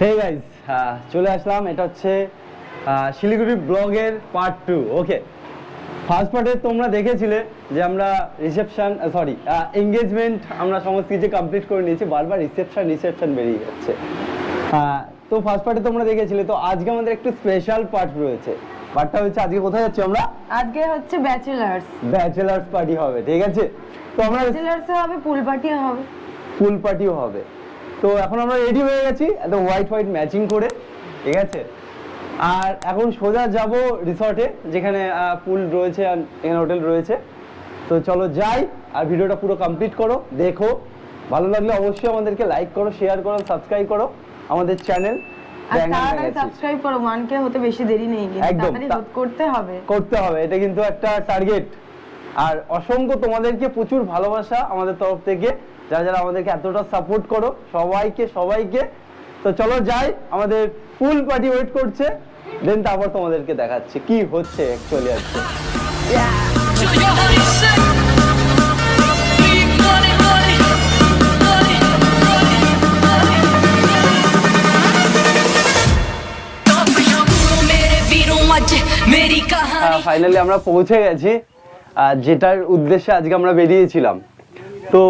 Hey guys, চলে আসলাম। এটা হচ্ছে শিলিগুড়ি ব্লগের পার্ট 2। ওকে, ফার্স্ট পার্টে তোমরা দেখেছিলে যে আমরা এঙ্গেজমেন্ট আমরা সমস্ত কিছু কমপ্লিট করে নিয়েছি। বারবার রিসেপশন বেরিয়ে যাচ্ছে। তো ফার্স্ট পার্টে তোমরা দেখেছিলে। তো আজকে আমাদের একটু স্পেশাল পার্ট রয়েছে। পার্টটা হচ্ছে আজকে কোথায় যাচ্ছি আমরা? আজকে হচ্ছে ব্যাচেলার্স পার্টি হবে, ঠিক আছে? তো আমরা ব্যাচেলার্স হবে, পুল পার্টিও হবে। তো এখন আমরা রেডি হয়ে গেছি একদম হোয়াইট ম্যাচিং করে, ঠিক আছে? আর এখন সোজা যাব রিসর্টে, যেখানে পুল রয়েছে আর এখানে হোটেল রয়েছে। তো চলো যাই, আর ভিডিওটা পুরো কমপ্লিট করো, দেখো। ভালো লাগলে অবশ্যই আমাদেরকে লাইক করো, শেয়ার করো, সাবস্ক্রাইব করো আমাদের চ্যানেল। আর তাড়াতাড়ি সাবস্ক্রাইব করো, 1K হতে বেশি দেরি নেই, কিন্তু তাড়াতাড়ি করতে হবে। এটা কিন্তু একটা টার্গেট। আর অসংখ্য তোমাদেরকে প্রচুর ভালোবাসা আমাদের তরফ থেকে, যারা আমাদেরকে এতটা সাপোর্ট করো, সবাইকে। তো চলো যাই, আমাদের ফুল পার্টি ওয়েট করছে। দেন তারপর তোমাদেরকে দেখাচ্ছি কি হচ্ছে অ্যাকচুয়ালি আজকে। ফাইনালি আমরা পৌঁছে গেছি যেটার উদ্দেশ্যে আজকে আমরা বেরিয়েছিলাম। তো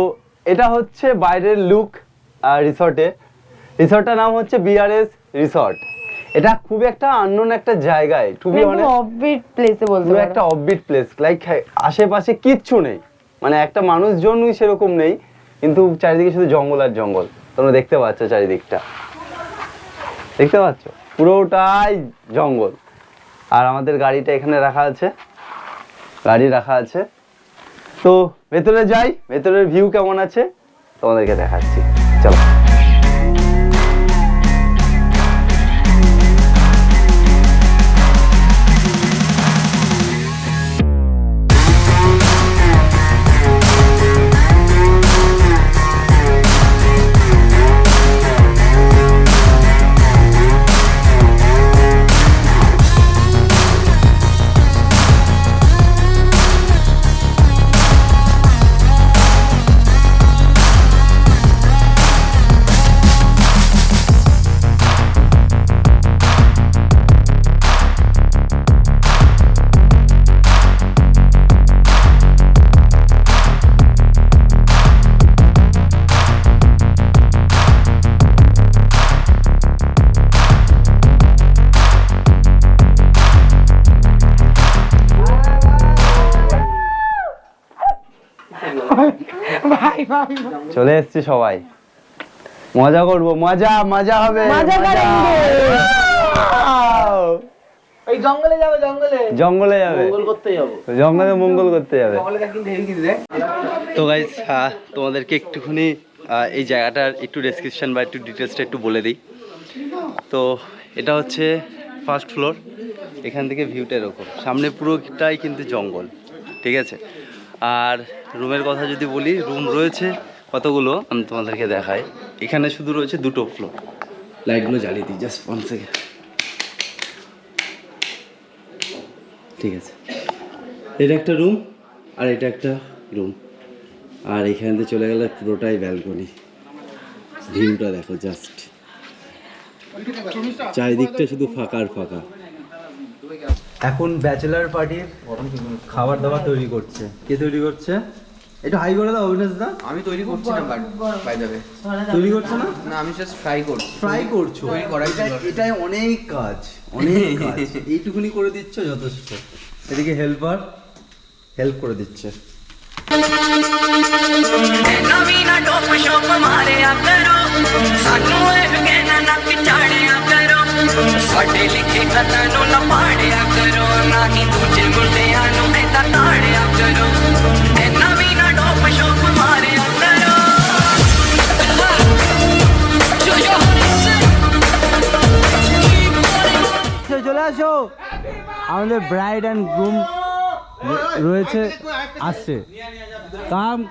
এটা হচ্ছে বাইরের লুক রিসর্টটার নাম হচ্ছে বিআরএস রিসর্ট। এটা খুব একটা আননোন একটা জায়গায়, খুবই অফবিট প্লেসে বলতে পারো, একটা অফবিট প্লেস। লাইক আশেপাশে কিচ্ছু নেই, মানে একটা মানুষজনই সেরকম নেই, কিন্তু চারিদিকে শুধু জঙ্গল আর জঙ্গল। তোমরা দেখতে পাচ্ছ চারিদিকটা, দেখতে পাচ্ছ পুরোটাই জঙ্গল। আর আমাদের গাড়িটা এখানে রাখা আছে। তো ভেতরে যাই, ভেতরের ভিউ কেমন আছে তোমাদেরকে দেখাচ্ছি, চলো। চলে এসছি সবাই, মজা করবো, মজা হবে। জঙ্গলে মঙ্গল করতে যাবে। তো গাইস, তোমাদেরকে একটুখানি এই জায়গাটার একটু ডেসক্রিপশন বা একটু ডিটেলসটা একটু বলে দিই। তো এটা হচ্ছে ফার্স্ট ফ্লোর। এখান থেকে ভিউটা এরকম, সামনে পুরোটাই কিন্তু জঙ্গল, ঠিক আছে? আর রুমের কথা যদি বলি, রুম রয়েছে কতগুলো আমি তোমাদেরকে দেখাই। এখানে শুধু রয়েছে 2টো ফ্লোর। লাইটগুলো জ্বালিয়ে দিই, জাস্ট 1 সেকেন্ড, ঠিক আছে? এটা একটা রুম, আর এটা একটা রুম। আর এখান থেকে চলে গেলে পুরোটাই ব্যালকনি। ভিউটা দেখো, জাস্ট চারিদিকটা শুধু ফাঁকা। এখন ব্যাচেলার পার্টির খাবার দাবার তৈরি করছে। কে তৈরি করছে? একটু হাই করে দাও অবিনাশ দা। আমি তৈরি করছি না, বাই দ্য ওয়ে। তৈরি করছো না? না, আমি জাস্ট ফ্রাই করছো। তৈরি করাই ছিল। এটাই অনেক কাজ। এইটুকুনি করে দিচ্ছ যথেষ্ট। এদিকে হেল্প করে দিচ্ছে। চলে আসো, আমাদের ব্রাইড অ্যান্ড গ্রুম রয়েছে, আসছে।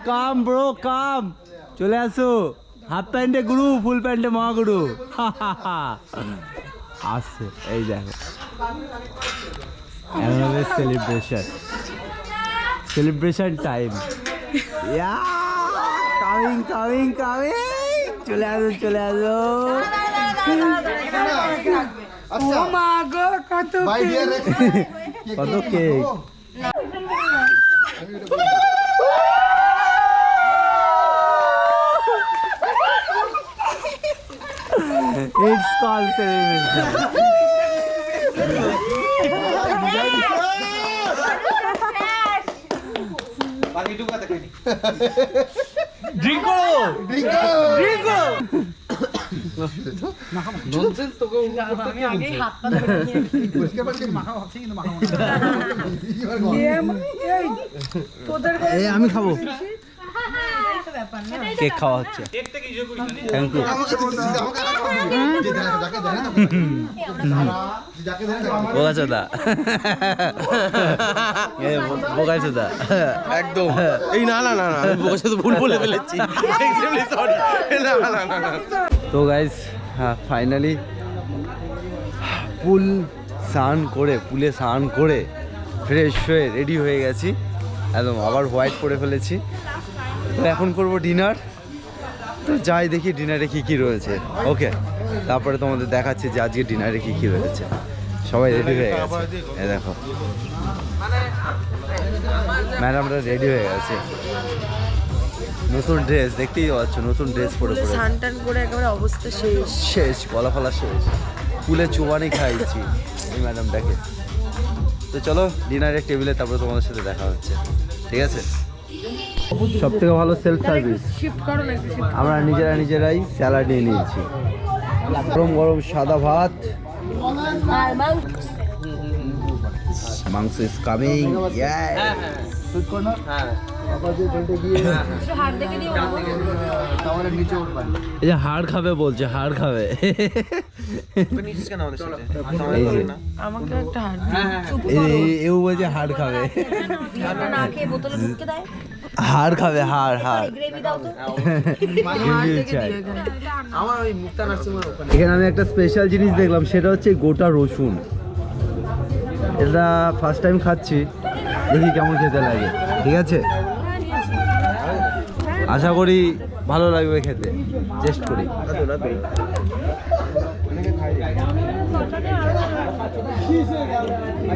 কাম ব্রো, কাম, চলে আসো। হাফ প্যান্টে গুরু, ফুল প্যান্টে মহাগুরু আসছে। এই দেখো, সেলিব্রেশন টাইম। কামিং, চলে আসো। কত cake It's called celebration. Drink করো drink করো ননসেন্স তোকে আমি আগেই হাতটা ধরে নিয়েছি उसके बाद फिर माखा ভাবছি কিন্তু মাখা এই আমি খাবো কেক খাওয়া হচ্ছে থ্যাংক ইউ বোকাচোদা বোকাচোদা একদম এই না না না না আমি বোকার সাথে ভুল বলে ফেলেছি এক্সট্রিমলি সরি না না না না তো গাইস ফাইনালি পুলে স্নান করে ফ্রেশ হয়ে রেডি হয়ে গেছি একদম আবার হোয়াইট করে ফেলেছি তো এখন করব ডিনার তো যাই দেখি ডিনারে কি কি রয়েছে ওকে তারপরে তোমাদের দেখাচ্ছি যে আজকে ডিনারে কি কি রয়েছে সবাই রেডি হয়ে গেছে এই দেখো ম্যাডামরা রেডি হয়ে গেছে নতুন ড্রেস দেখতেই পাচ্ছ নতুন ড্রেস পরে সানটান করে একেবারে অবস্থা শেষ গলা ফলা শেষ ফুলে চুবানি খাইছি এই ম্যাডামটাকে তো চলো ডিনারের টেবিলে তারপরে তোমাদের সাথে দেখা হচ্ছে ঠিক আছে সব থেকে ভালো সেলফ সার্ভিস শিফট করো না একটু shift আমরা নিজেরাই স্যালাড নিয়ে নিয়েছি গরম গরম সাদা ভাত আর মাংস ইজ কামিং হাত দেখে দিও তাহলে নিচে উঠবেন এই যে হাড় খাবে বলছে হাড় খাবে নিচে কেন আমাদের সাথে এই যে আমাকে একটা হাত এও বলছে হাড় খাবে না খেয়ে বোতলে ঢুকে দেয় হাড় খাবে হাড় গ্রেভি দাও তো Review চাই। আমার ওই মুক্তা নার্সিংহোমের ওখানে এখানে আমি একটা স্পেশাল জিনিস দেখলাম সেটা হচ্ছে গোটা রসুন এটা ফার্স্ট টাইম খাচ্ছি দেখি কেমন খেতে লাগে ঠিক আছে আশা করি ভালো লাগবে খেতে টেস্ট করি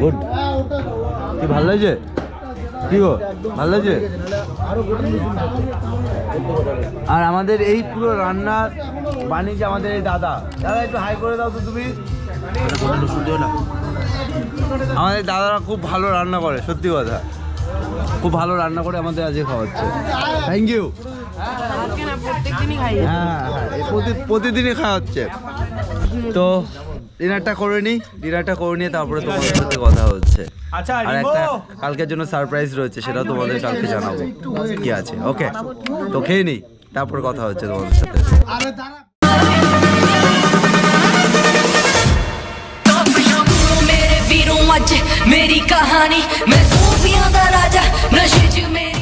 গুড কি ভালো লাগছে কি গো ভালো লাগছে আর আমাদের এই পুরো রান্না বানিয়েছে আমাদের এই দাদা একটু হাই করে দাও তো তুমি আমাদের দাদারা খুব ভালো রান্না করে সত্যি কথা খুব ভালো রান্না করে আমাদের আজকে খাওয়াচ্ছে থ্যাংক ইউ প্রত্যেকদিনই খাই হ্যাঁ প্রতিদিনই খাওয়াচ্ছে তো ডিনারটা করে নিয়ে তারপরে তোমাদের সাথে কথা হচ্ছে আর একটা কালকের জন্য সারপ্রাইজ রয়েছে সেটাও তোমাদের কালকে জানাবো কি আছে ওকে তো খেয়ে নিই তারপর কথা হচ্ছে তোমাদের সাথে मेरे वीरों अज मेरी कहानी मैं सूफियां दा राजा नशे च मेरी